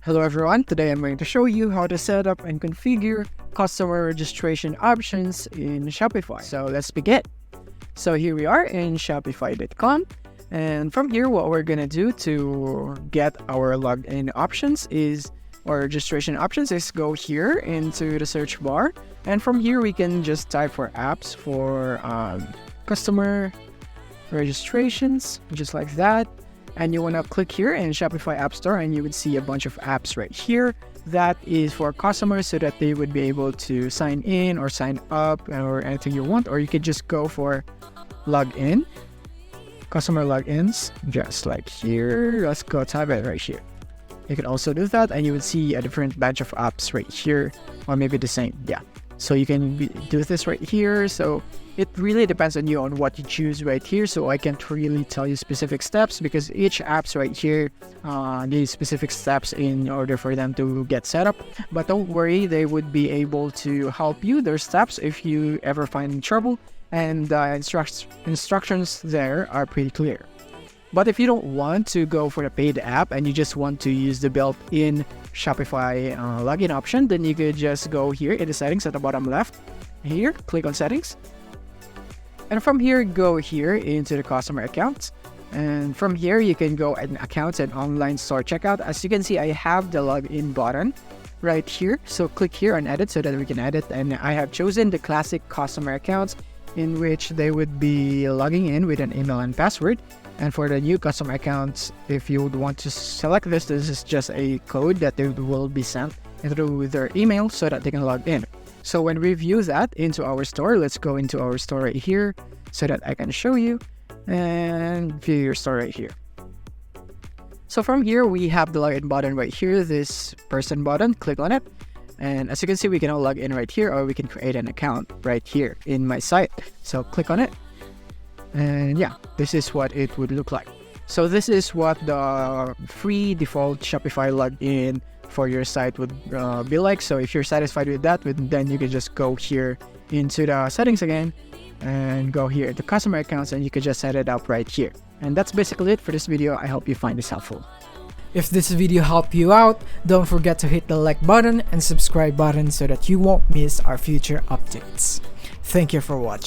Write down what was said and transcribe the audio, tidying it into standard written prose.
Hello everyone, today I'm going to show you how to set up and configure customer registration options in Shopify. So let's begin. So here we are in shopify.com, and from here what we're going to do to get our login options or registration options is go here into the search bar, and from here we can just type for apps for customer registrations, just like that. And you want to click here in Shopify App Store, and you would see a bunch of apps right here that is for customers so that they would be able to sign in or sign up or anything you want. Or you could just go for login, customer logins, just like here. Let's go type it right here. You can also do that, and you would see a different batch of apps right here, or maybe the same. Yeah. So you can do this right here. So it really depends on you on what you choose right here. So I can't really tell you specific steps because each apps right here needs specific steps in order for them to get set up. But don't worry, they would be able to help you. Their steps if you ever find trouble, and instructions there are pretty clear. But if you don't want to go for the paid app and you just want to use the built-in Shopify login option, then you could just go here in the settings at the bottom left. Here, click on settings. And from here, go here into the customer accounts. And from here, you can go in accounts and online store checkout. As you can see, I have the login button right here. So click here on edit so that we can edit. And I have chosen the classic customer accounts in which they would be logging in with an email and password. And for the new customer accounts, if you would want to select this is just a code that they will be sent through their email so that they can log in. So when we view that into our store, let's go into our store right here so that I can show you and view your store right here. So from here, we have the login button right here, this person button, click on it. And as you can see, we can all log in right here, or we can create an account right here in my site. So click on it. And yeah, this is what it would look like. So this is what the free default Shopify login for your site would be like. So if you're satisfied with that, then you can just go here into the settings again and go here to customer accounts, and you can just set it up right here. And that's basically it for this video. I hope you find this helpful. If this video helped you out, don't forget to hit the like button and subscribe button so that you won't miss our future updates. Thank you for watching.